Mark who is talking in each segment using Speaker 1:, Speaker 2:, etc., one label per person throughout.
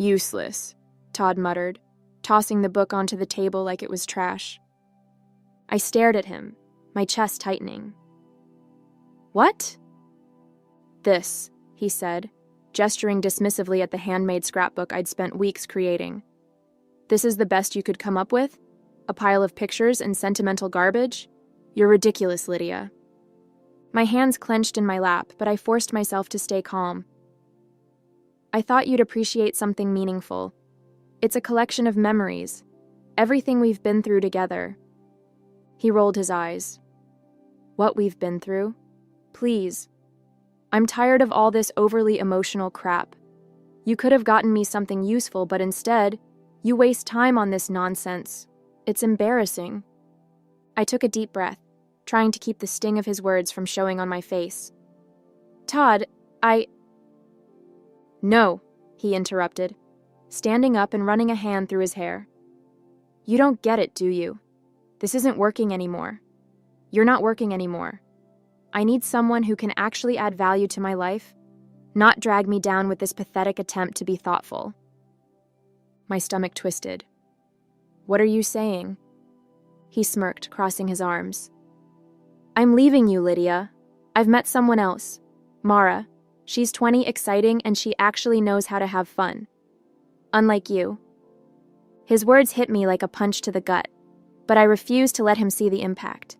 Speaker 1: Useless, Todd muttered, tossing the book onto the table like it was trash. I stared at him, my chest tightening. What? This, he said, gesturing dismissively at the handmade scrapbook I'd spent weeks creating. This is the best you could come up with? A pile of pictures and sentimental garbage? You're ridiculous, Lydia. My hands clenched in my lap, but I forced myself to stay calm. I thought you'd appreciate something meaningful. It's a collection of memories, everything we've been through together. He rolled his eyes. What we've been through? Please. I'm tired of all this overly emotional crap. You could have gotten me something useful, but instead, you waste time on this nonsense. It's embarrassing. I took a deep breath, trying to keep the sting of his words from showing on my face. Todd, No, he interrupted, standing up and running a hand through his hair. You don't get it, do you? This isn't working anymore. You're not working anymore. I need someone who can actually add value to my life, not drag me down with this pathetic attempt to be thoughtful. My stomach twisted. What are you saying? He smirked, crossing his arms. I'm leaving you, Lydia. I've met someone else, Mara. She's 20, exciting, and she actually knows how to have fun. Unlike you. His words hit me like a punch to the gut, but I refused to let him see the impact.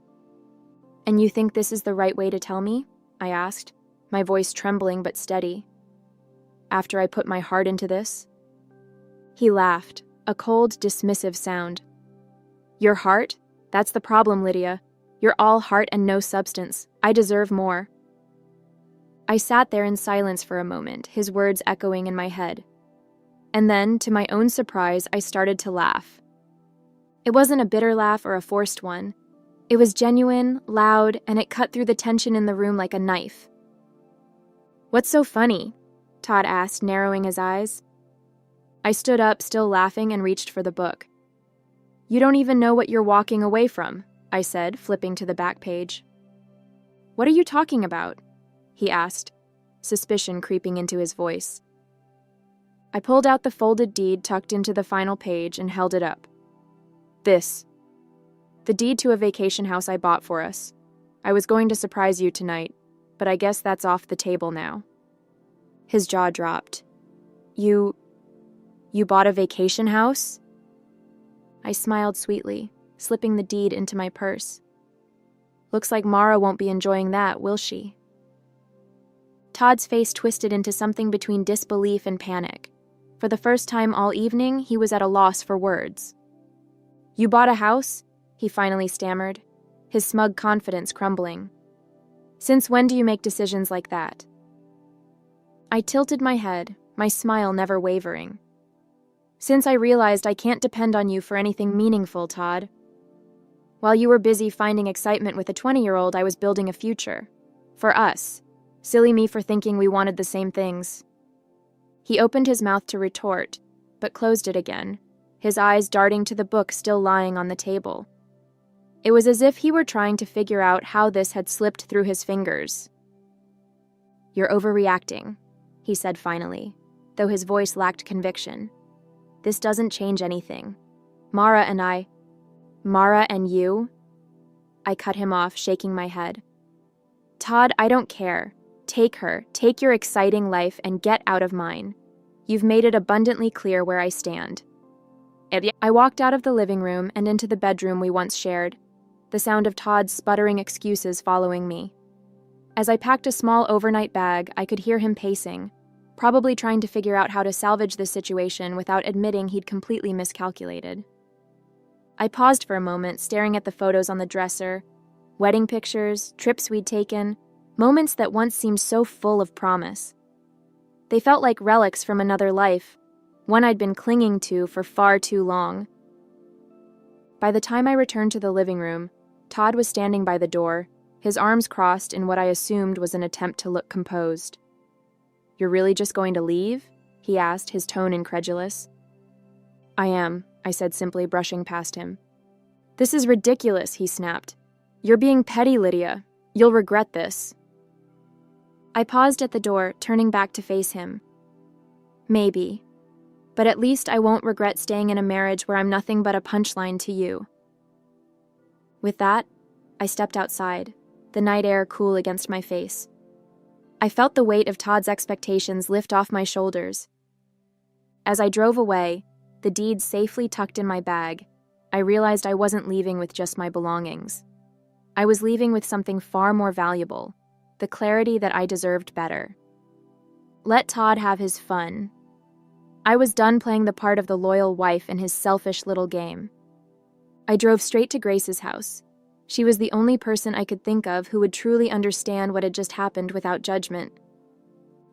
Speaker 1: And you think this is the right way to tell me? I asked, my voice trembling but steady. After I put my heart into this? He laughed, a cold, dismissive sound. Your heart? That's the problem, Lydia. You're all heart and no substance. I deserve more. I sat there in silence for a moment, his words echoing in my head. And then, to my own surprise, I started to laugh. It wasn't a bitter laugh or a forced one. It was genuine, loud, and it cut through the tension in the room like a knife. What's so funny? Todd asked, narrowing his eyes. I stood up, still laughing, and reached for the book. You don't even know what you're walking away from, I said, flipping to the back page. What are you talking about? He asked, suspicion creeping into his voice. I pulled out the folded deed tucked into the final page and held it up. This. The deed to a vacation house I bought for us. I was going to surprise you tonight, but I guess that's off the table now. His jaw dropped. You bought a vacation house? I smiled sweetly, slipping the deed into my purse. Looks like Mara won't be enjoying that, will she? Todd's face twisted into something between disbelief and panic. For the first time all evening, he was at a loss for words. You bought a house? He finally stammered, his smug confidence crumbling. Since when do you make decisions like that? I tilted my head, my smile never wavering. Since I realized I can't depend on you for anything meaningful, Todd. While you were busy finding excitement with a 20-year-old, I was building a future. For us. Silly me for thinking we wanted the same things. He opened his mouth to retort, but closed it again, his eyes darting to the book still lying on the table. It was as if he were trying to figure out how this had slipped through his fingers. You're overreacting, he said finally, though his voice lacked conviction. This doesn't change anything. Mara and you? I cut him off, shaking my head. Todd, I don't care. Take her, take your exciting life, and get out of mine. You've made it abundantly clear where I stand. I walked out of the living room and into the bedroom we once shared, the sound of Todd's sputtering excuses following me. As I packed a small overnight bag, I could hear him pacing, probably trying to figure out how to salvage the situation without admitting he'd completely miscalculated. I paused for a moment, staring at the photos on the dresser, wedding pictures, trips we'd taken, moments that once seemed so full of promise. They felt like relics from another life, one I'd been clinging to for far too long. By the time I returned to the living room, Todd was standing by the door, his arms crossed in what I assumed was an attempt to look composed. You're really just going to leave? He asked, his tone incredulous. I am, I said simply, brushing past him. This is ridiculous, he snapped. You're being petty, Lydia. You'll regret this. I paused at the door, turning back to face him. Maybe. But at least I won't regret staying in a marriage where I'm nothing but a punchline to you. With that, I stepped outside, the night air cool against my face. I felt the weight of Todd's expectations lift off my shoulders. As I drove away, the deed safely tucked in my bag, I realized I wasn't leaving with just my belongings. I was leaving with something far more valuable, the clarity that I deserved better. Let Todd have his fun. I was done playing the part of the loyal wife in his selfish little game. I drove straight to Grace's house. She was the only person I could think of who would truly understand what had just happened without judgment.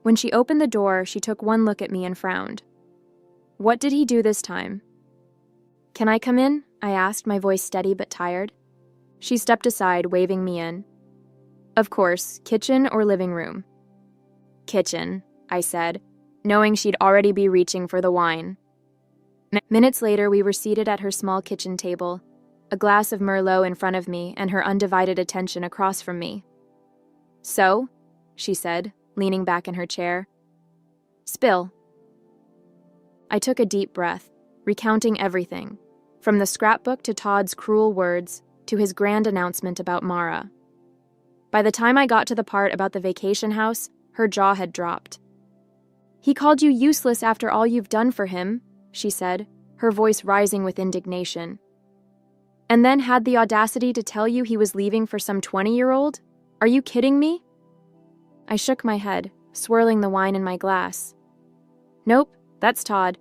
Speaker 1: When she opened the door, she took one look at me and frowned. What did he do this time? Can I come in? I asked, my voice steady but tired. She stepped aside, waving me in. Of course, kitchen or living room? Kitchen, I said, knowing she'd already be reaching for the wine. Minutes later, we were seated at her small kitchen table, a glass of Merlot in front of me and her undivided attention across from me. So, she said, leaning back in her chair. Spill. I took a deep breath, recounting everything, from the scrapbook to Todd's cruel words to his grand announcement about Mara. By the time I got to the part about the vacation house, her jaw had dropped. He called you useless after all you've done for him, she said, her voice rising with indignation. And then had the audacity to tell you he was leaving for some 20-year-old? Are you kidding me? I shook my head, swirling the wine in my glass. Nope, that's Todd.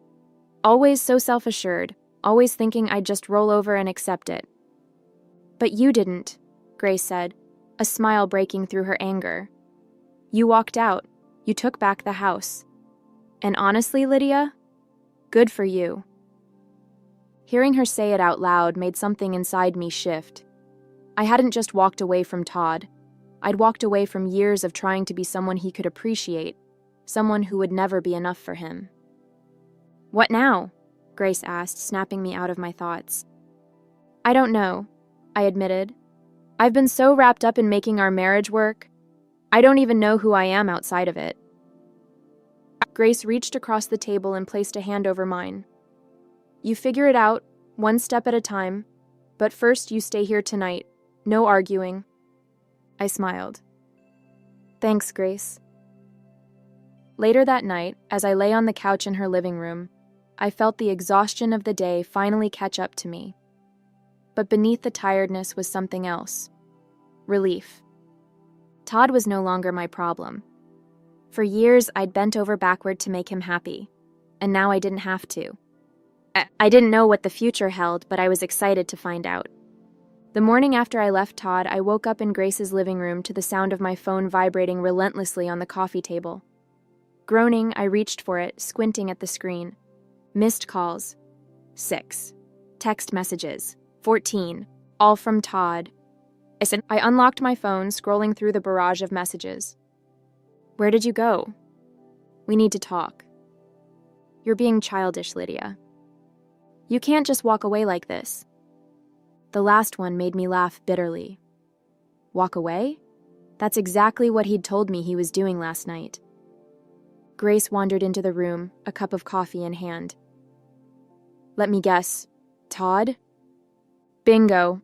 Speaker 1: Always so self-assured, always thinking I'd just roll over and accept it. But you didn't, Grace said, a smile breaking through her anger. You walked out. You took back the house. And honestly, Lydia, good for you. Hearing her say it out loud made something inside me shift. I hadn't just walked away from Todd. I'd walked away from years of trying to be someone he could appreciate, someone who would never be enough for him. What now? Grace asked, snapping me out of my thoughts. I don't know, I admitted. I've been so wrapped up in making our marriage work, I don't even know who I am outside of it. Grace reached across the table and placed a hand over mine. You figure it out, one step at a time, but first you stay here tonight. No arguing. I smiled. Thanks, Grace. Later that night, as I lay on the couch in her living room, I felt the exhaustion of the day finally catch up to me. But beneath the tiredness was something else. Relief. Todd was no longer my problem. For years, I'd bent over backward to make him happy, and now I didn't have to. I didn't know what the future held, but I was excited to find out. The morning after I left Todd, I woke up in Grace's living room to the sound of my phone vibrating relentlessly on the coffee table. Groaning, I reached for it, squinting at the screen. Missed calls. 6. Text messages. 14. All from Todd. I unlocked my phone, scrolling through the barrage of messages. Where did you go? We need to talk. You're being childish, Lydia. You can't just walk away like this. The last one made me laugh bitterly. Walk away? That's exactly what he'd told me he was doing last night. Grace wandered into the room, a cup of coffee in hand. Let me guess. Todd? Bingo,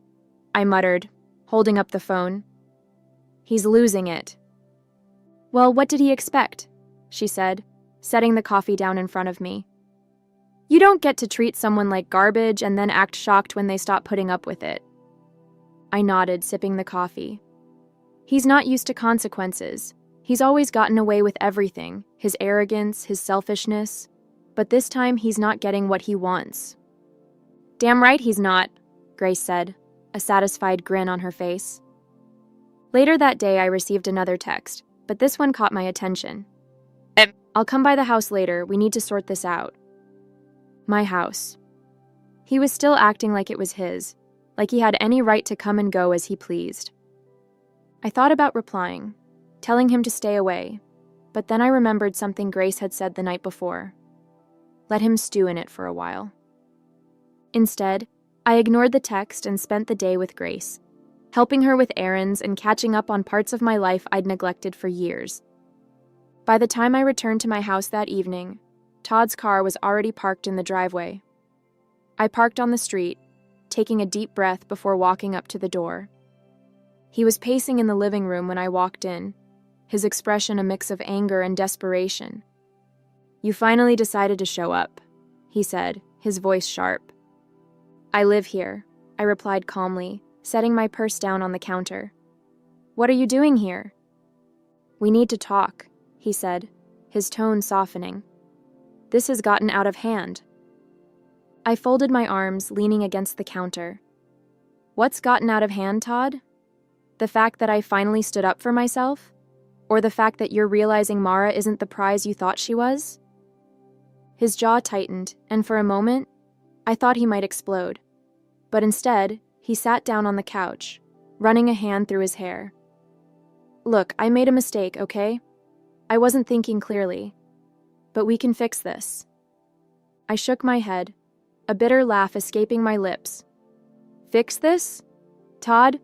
Speaker 1: I muttered, holding up the phone. He's losing it. Well, what did he expect? She said, setting the coffee down in front of me. You don't get to treat someone like garbage and then act shocked when they stop putting up with it. I nodded, sipping the coffee. He's not used to consequences. He's always gotten away with everything, his arrogance, his selfishness. But this time he's not getting what he wants. Damn right he's not, Grace said, a satisfied grin on her face. Later that day I received another text, but this one caught my attention. I'll come by the house later, we need to sort this out. My house. He was still acting like it was his, like he had any right to come and go as he pleased. I thought about replying, telling him to stay away, but then I remembered something Grace had said the night before. Let him stew in it for a while. Instead, I ignored the text and spent the day with Grace, helping her with errands and catching up on parts of my life I'd neglected for years. By the time I returned to my house that evening, Todd's car was already parked in the driveway. I parked on the street, taking a deep breath before walking up to the door. He was pacing in the living room when I walked in, his expression a mix of anger and desperation. "You finally decided to show up," he said, his voice sharp. "I live here," I replied calmly, setting my purse down on the counter. "What are you doing here?" "We need to talk," he said, his tone softening. "This has gotten out of hand." I folded my arms, leaning against the counter. "What's gotten out of hand, Todd? The fact that I finally stood up for myself? Or the fact that you're realizing Mara isn't the prize you thought she was?" His jaw tightened, and for a moment, I thought he might explode. But instead, he sat down on the couch, running a hand through his hair. "Look, I made a mistake, okay? I wasn't thinking clearly. But we can fix this." I shook my head, a bitter laugh escaping my lips. "Fix this? Todd,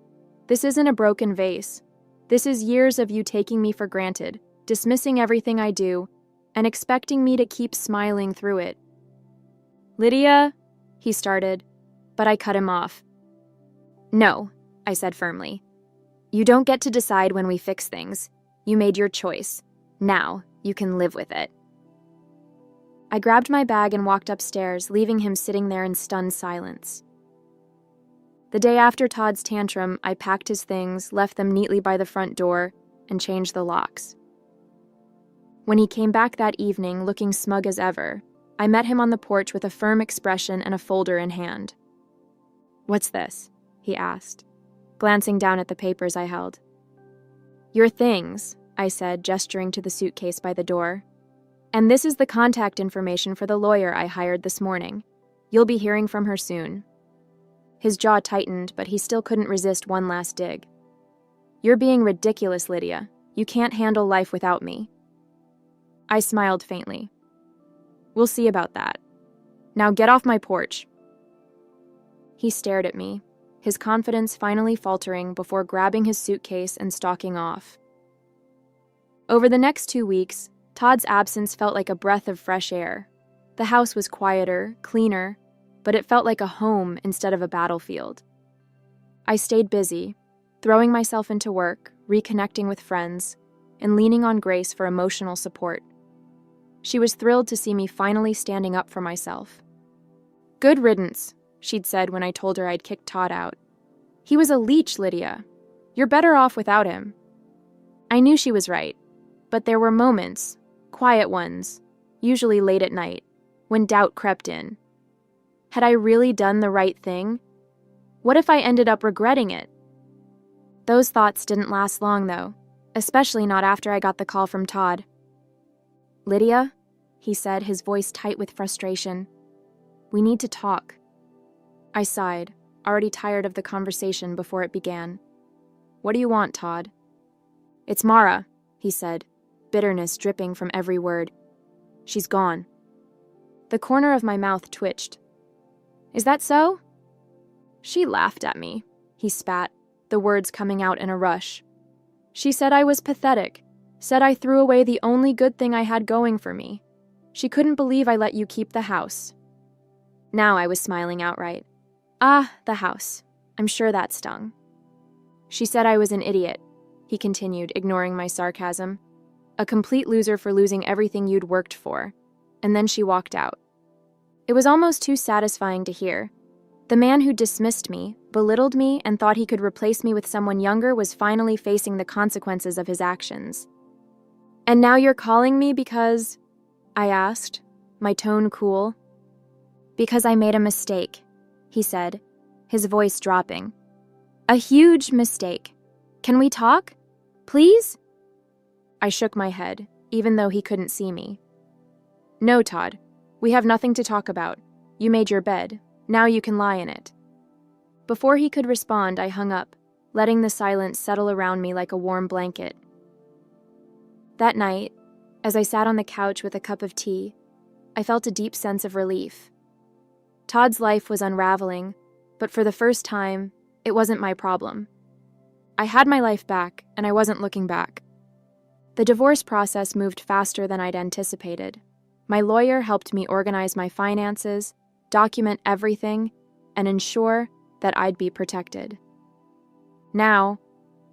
Speaker 1: this isn't a broken vase. This is years of you taking me for granted, dismissing everything I do, and expecting me to keep smiling through it." "Lydia," he started, but I cut him off. "No," I said firmly. "You don't get to decide when we fix things. You made your choice. Now, you can live with it." I grabbed my bag and walked upstairs, leaving him sitting there in stunned silence. The day after Todd's tantrum, I packed his things, left them neatly by the front door, and changed the locks. When he came back that evening, looking smug as ever, I met him on the porch with a firm expression and a folder in hand. "What's this?" he asked, glancing down at the papers I held. "Your things," I said, gesturing to the suitcase by the door. "And this is the contact information for the lawyer I hired this morning. You'll be hearing from her soon." His jaw tightened, but he still couldn't resist one last dig. "You're being ridiculous, Lydia. You can't handle life without me." I smiled faintly. "We'll see about that. Now get off my porch." He stared at me, his confidence finally faltering before grabbing his suitcase and stalking off. Over the next 2 weeks, Todd's absence felt like a breath of fresh air. The house was quieter, cleaner, but it felt like a home instead of a battlefield. I stayed busy, throwing myself into work, reconnecting with friends, and leaning on Grace for emotional support. She was thrilled to see me finally standing up for myself. "Good riddance," she'd said when I told her I'd kicked Todd out. "He was a leech, Lydia. You're better off without him." I knew she was right, but there were moments, quiet ones, usually late at night, when doubt crept in. Had I really done the right thing? What if I ended up regretting it? Those thoughts didn't last long, though, especially not after I got the call from Todd. "Lydia," he said, his voice tight with frustration, "we need to talk." I sighed, already tired of the conversation before it began. "What do you want, Todd?" "It's Mara," he said, bitterness dripping from every word. "She's gone." The corner of my mouth twitched. "Is that so?" "She laughed at me," he spat, the words coming out in a rush. "She said I was pathetic, said I threw away the only good thing I had going for me. She couldn't believe I let you keep the house." Now I was smiling outright. "Ah, the house. I'm sure that stung." "She said I was an idiot," he continued, ignoring my sarcasm. "A complete loser for losing everything you'd worked for." And then she walked out. It was almost too satisfying to hear. The man who dismissed me, belittled me, and thought he could replace me with someone younger was finally facing the consequences of his actions. "And now you're calling me because—" I asked, my tone cool. "Because I made a mistake," he said, his voice dropping. "A huge mistake. Can we talk? Please?" I shook my head, even though he couldn't see me. "No, Todd. We have nothing to talk about. You made your bed. Now you can lie in it." Before he could respond, I hung up, letting the silence settle around me like a warm blanket. That night, as I sat on the couch with a cup of tea, I felt a deep sense of relief. Todd's life was unraveling, but for the first time, it wasn't my problem. I had my life back, and I wasn't looking back. The divorce process moved faster than I'd anticipated. My lawyer helped me organize my finances, document everything, and ensure that I'd be protected. Now,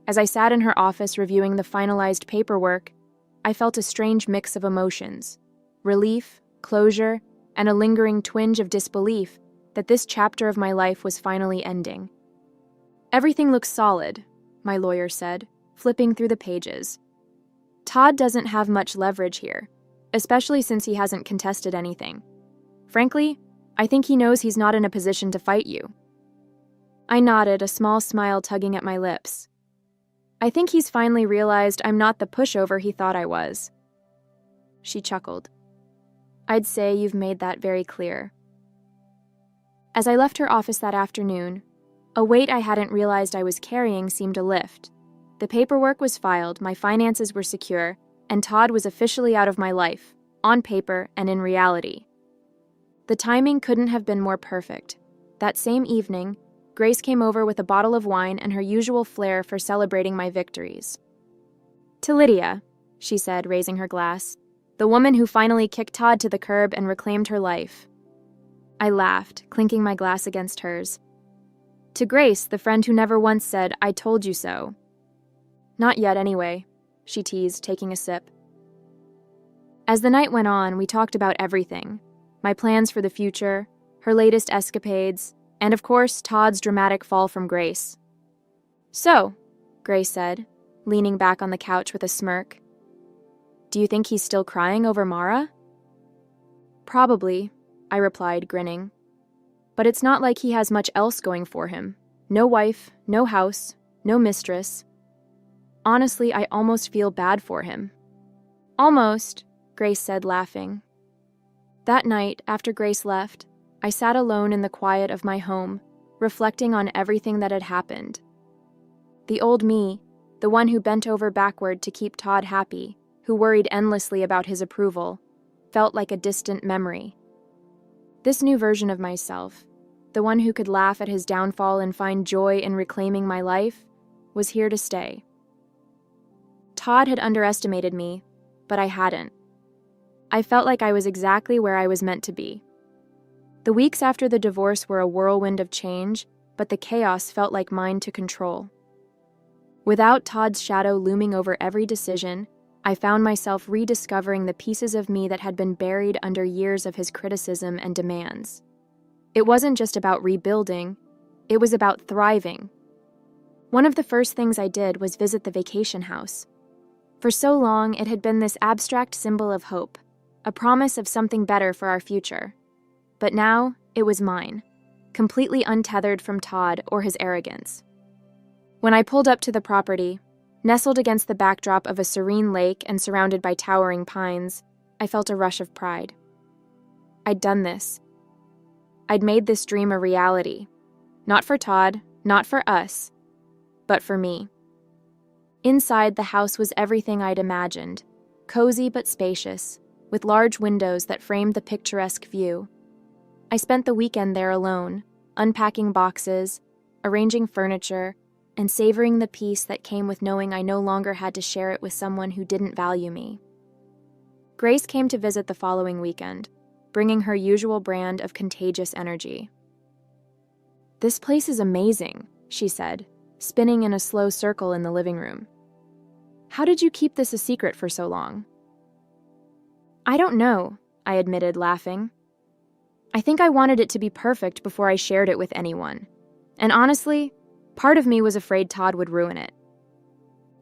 Speaker 1: as I sat in her office reviewing the finalized paperwork, I felt a strange mix of emotions: relief, closure, and a lingering twinge of disbelief that this chapter of my life was finally ending. "Everything looks solid," my lawyer said, flipping through the pages. "Todd doesn't have much leverage here, especially since he hasn't contested anything. Frankly, I think he knows he's not in a position to fight you." I nodded, a small smile tugging at my lips. "I think he's finally realized I'm not the pushover he thought I was." She chuckled. "I'd say you've made that very clear." As I left her office that afternoon, a weight I hadn't realized I was carrying seemed to lift. The paperwork was filed, my finances were secure, and Todd was officially out of my life, on paper and in reality. The timing couldn't have been more perfect. That same evening, Grace came over with a bottle of wine and her usual flair for celebrating my victories. "To Lydia," she said, raising her glass, "the woman who finally kicked Todd to the curb and reclaimed her life." I laughed, clinking my glass against hers. "To Grace, the friend who never once said, 'I told you so.'" "Not yet, anyway," she teased, taking a sip. As the night went on, we talked about everything: my plans for the future, her latest escapades, and of course, Todd's dramatic fall from grace. "So," Grace said, leaning back on the couch with a smirk, "do you think he's still crying over Mara?" "Probably," I replied, grinning. "But it's not like he has much else going for him. No wife, no house, no mistress. Honestly, I almost feel bad for him." "Almost," Grace said, laughing. That night, after Grace left, I sat alone in the quiet of my home, reflecting on everything that had happened. The old me, the one who bent over backward to keep Todd happy, who worried endlessly about his approval, felt like a distant memory. This new version of myself, the one who could laugh at his downfall and find joy in reclaiming my life, was here to stay. Todd had underestimated me, but I hadn't. I felt like I was exactly where I was meant to be. The weeks after the divorce were a whirlwind of change, but the chaos felt like mine to control. Without Todd's shadow looming over every decision, I found myself rediscovering the pieces of me that had been buried under years of his criticism and demands. It wasn't just about rebuilding, it was about thriving. One of the first things I did was visit the vacation house. For so long, it had been this abstract symbol of hope, a promise of something better for our future. But now, it was mine, completely untethered from Todd or his arrogance. When I pulled up to the property, nestled against the backdrop of a serene lake and surrounded by towering pines, I felt a rush of pride. I'd done this. I'd made this dream a reality. Not for Todd, not for us, but for me. Inside, the house was everything I'd imagined, cozy but spacious, with large windows that framed the picturesque view. I spent the weekend there alone, unpacking boxes, arranging furniture, and savoring the peace that came with knowing I no longer had to share it with someone who didn't value me. Grace came to visit the following weekend, bringing her usual brand of contagious energy. "This place is amazing," she said, spinning in a slow circle in the living room. "How did you keep this a secret for so long?" "I don't know," I admitted, laughing. "I think I wanted it to be perfect before I shared it with anyone. And honestly, part of me was afraid Todd would ruin it."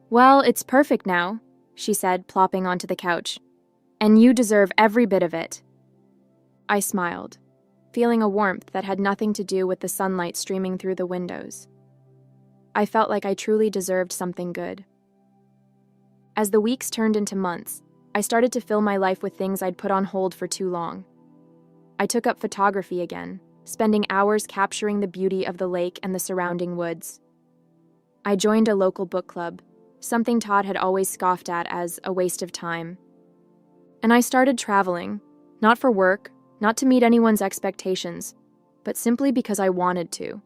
Speaker 1: "Well, it's perfect now," she said, plopping onto the couch. "And you deserve every bit of it." I smiled, feeling a warmth that had nothing to do with the sunlight streaming through the windows. I felt like I truly deserved something good. As the weeks turned into months, I started to fill my life with things I'd put on hold for too long. I took up photography again, spending hours capturing the beauty of the lake and the surrounding woods. I joined a local book club, something Todd had always scoffed at as a waste of time. And I started traveling, not for work, not to meet anyone's expectations, but simply because I wanted to.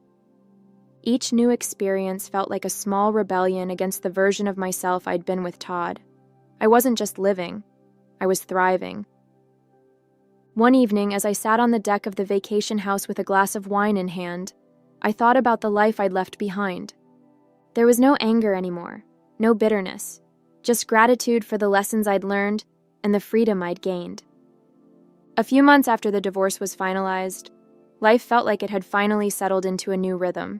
Speaker 1: Each new experience felt like a small rebellion against the version of myself I'd been with Todd. I wasn't just living, I was thriving. One evening, as I sat on the deck of the vacation house with a glass of wine in hand, I thought about the life I'd left behind. There was no anger anymore, no bitterness, just gratitude for the lessons I'd learned and the freedom I'd gained. A few months after the divorce was finalized, life felt like it had finally settled into a new rhythm.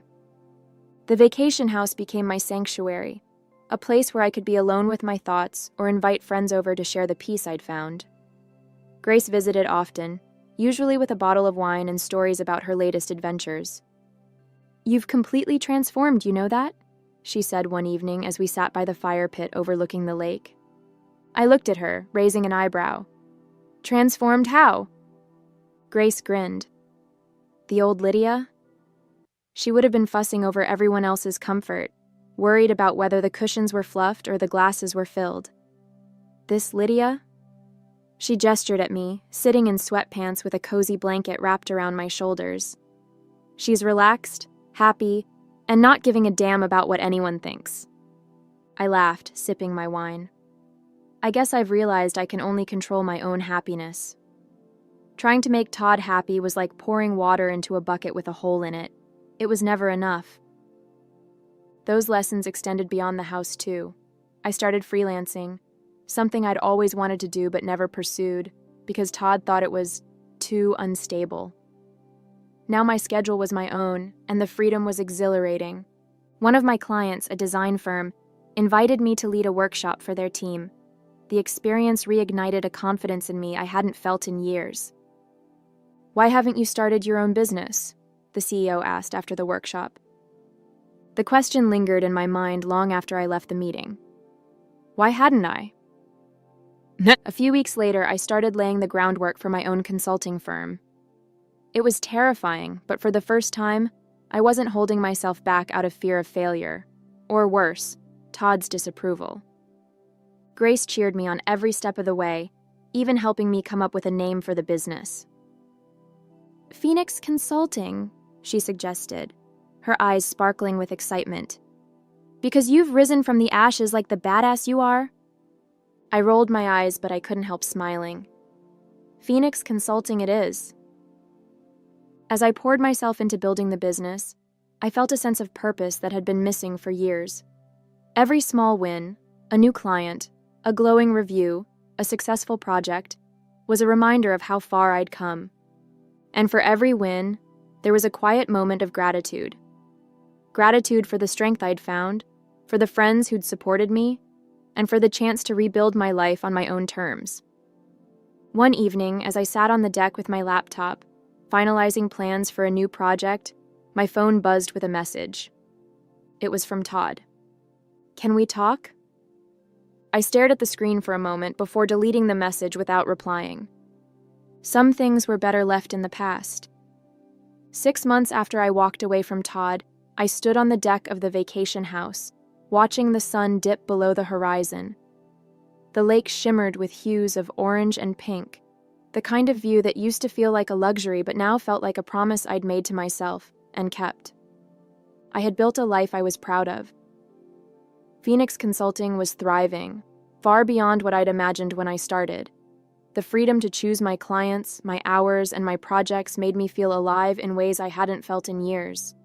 Speaker 1: The vacation house became my sanctuary, a place where I could be alone with my thoughts or invite friends over to share the peace I'd found. Grace visited often, usually with a bottle of wine and stories about her latest adventures. "You've completely transformed, you know that?" she said one evening as we sat by the fire pit overlooking the lake. I looked at her, raising an eyebrow. "Transformed how?" Grace grinned. "The old Lydia?" She would have been fussing over everyone else's comfort, worried about whether the cushions were fluffed or the glasses were filled. "This Lydia?" She gestured at me, sitting in sweatpants with a cozy blanket wrapped around my shoulders. "She's relaxed, happy, and not giving a damn about what anyone thinks." I laughed, sipping my wine. I guess I've realized I can only control my own happiness. Trying to make Todd happy was like pouring water into a bucket with a hole in it. It was never enough. Those lessons extended beyond the house, too. I started freelancing, something I'd always wanted to do but never pursued, because Todd thought it was too unstable. Now my schedule was my own, and the freedom was exhilarating. One of my clients, a design firm, invited me to lead a workshop for their team. The experience reignited a confidence in me I hadn't felt in years. "Why haven't you started your own business?" the CEO asked after the workshop. The question lingered in my mind long after I left the meeting. Why hadn't I? A few weeks later, I started laying the groundwork for my own consulting firm. It was terrifying, but for the first time, I wasn't holding myself back out of fear of failure, or worse, Todd's disapproval. Grace cheered me on every step of the way, even helping me come up with a name for the business. "Phoenix Consulting," she suggested, her eyes sparkling with excitement. "Because you've risen from the ashes like the badass you are." I rolled my eyes, but I couldn't help smiling. Phoenix Consulting it is. As I poured myself into building the business, I felt a sense of purpose that had been missing for years. Every small win, a new client, a glowing review, a successful project, was a reminder of how far I'd come. And for every win, there was a quiet moment of gratitude. Gratitude for the strength I'd found, for the friends who'd supported me, and for the chance to rebuild my life on my own terms. One evening, as I sat on the deck with my laptop, finalizing plans for a new project, my phone buzzed with a message. It was from Todd. "Can we talk?" I stared at the screen for a moment before deleting the message without replying. Some things were better left in the past. 6 months after I walked away from Todd, I stood on the deck of the vacation house, watching the sun dip below the horizon. The lake shimmered with hues of orange and pink, the kind of view that used to feel like a luxury but now felt like a promise I'd made to myself and kept. I had built a life I was proud of. Phoenix Consulting was thriving, far beyond what I'd imagined when I started. The freedom to choose my clients, my hours, and my projects made me feel alive in ways I hadn't felt in years.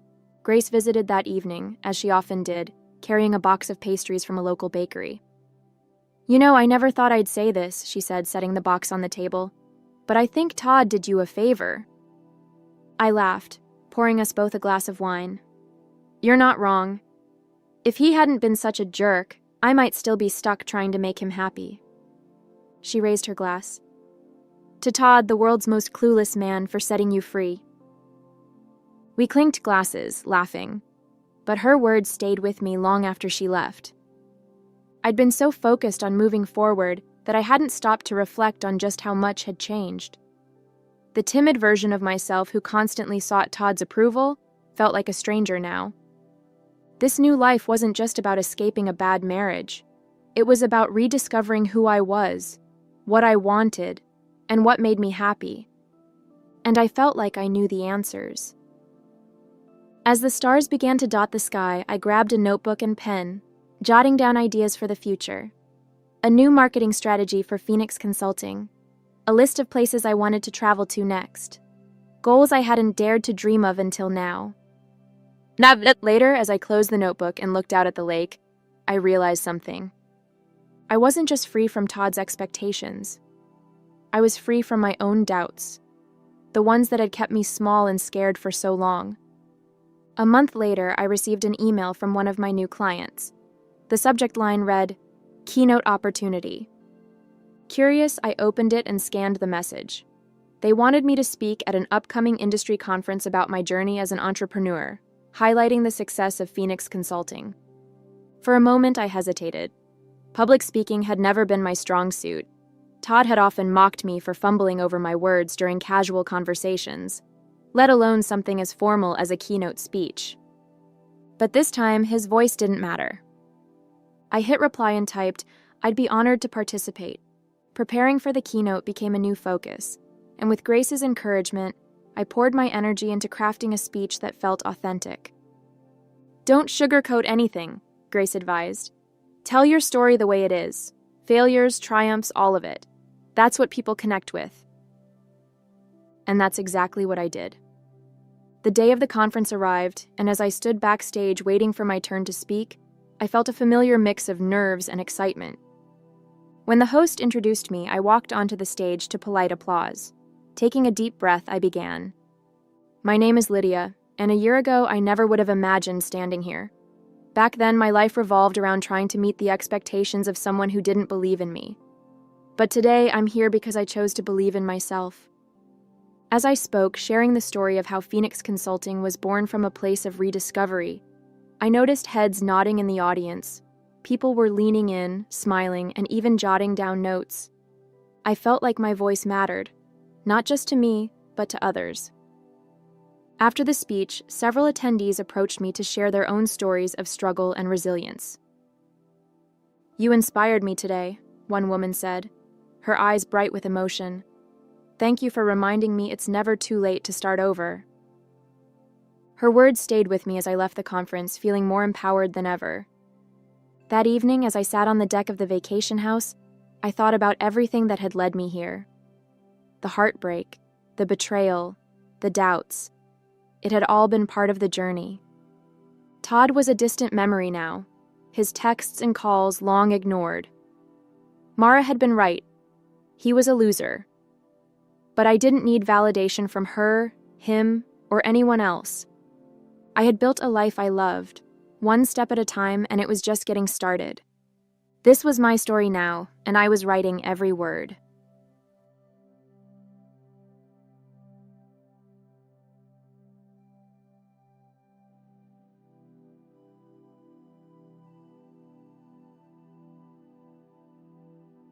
Speaker 1: Grace visited that evening, as she often did, carrying a box of pastries from a local bakery. "You know, I never thought I'd say this," she said, setting the box on the table, "but I think Todd did you a favor." I laughed, pouring us both a glass of wine. "You're not wrong. If he hadn't been such a jerk, I might still be stuck trying to make him happy." She raised her glass. "To Todd, the world's most clueless man, for setting you free." We clinked glasses, laughing, but her words stayed with me long after she left. I'd been so focused on moving forward that I hadn't stopped to reflect on just how much had changed. The timid version of myself who constantly sought Todd's approval felt like a stranger now. This new life wasn't just about escaping a bad marriage. It was about rediscovering who I was, what I wanted, and what made me happy. And I felt like I knew the answers. As the stars began to dot the sky, I grabbed a notebook and pen, jotting down ideas for the future. A new marketing strategy for Phoenix Consulting, a list of places I wanted to travel to next, goals I hadn't dared to dream of until now. Later, as I closed the notebook and looked out at the lake, I realized something. I wasn't just free from Todd's expectations. I was free from my own doubts, the ones that had kept me small and scared for so long. A month later, I received an email from one of my new clients. The subject line read, "Keynote Opportunity." Curious, I opened it and scanned the message. They wanted me to speak at an upcoming industry conference about my journey as an entrepreneur, highlighting the success of Phoenix Consulting. For a moment, I hesitated. Public speaking had never been my strong suit. Todd had often mocked me for fumbling over my words during casual conversations, let alone something as formal as a keynote speech. But this time, his voice didn't matter. I hit reply and typed, "I'd be honored to participate." Preparing for the keynote became a new focus, and with Grace's encouragement, I poured my energy into crafting a speech that felt authentic. "Don't sugarcoat anything," Grace advised. "Tell your story the way it is. Failures, triumphs, all of it. That's what people connect with." And that's exactly what I did. The day of the conference arrived, and as I stood backstage waiting for my turn to speak, I felt a familiar mix of nerves and excitement. When the host introduced me, I walked onto the stage to polite applause. Taking a deep breath, I began. "My name is Lydia, and a year ago I never would have imagined standing here. Back then, my life revolved around trying to meet the expectations of someone who didn't believe in me. But today, I'm here because I chose to believe in myself." As I spoke, sharing the story of how Phoenix Consulting was born from a place of rediscovery, I noticed heads nodding in the audience. People were leaning in, smiling, and even jotting down notes. I felt like my voice mattered, not just to me, but to others. After the speech, several attendees approached me to share their own stories of struggle and resilience. "You inspired me today," one woman said, her eyes bright with emotion. "Thank you for reminding me it's never too late to start over." Her words stayed with me as I left the conference, feeling more empowered than ever. That evening, as I sat on the deck of the vacation house, I thought about everything that had led me here. The heartbreak, the betrayal, the doubts. It had all been part of the journey. Todd was a distant memory now, his texts and calls long ignored. Mara had been right. He was a loser. But I didn't need validation from her, him, or anyone else. I had built a life I loved, one step at a time, and it was just getting started. This was my story now, and I was writing every word.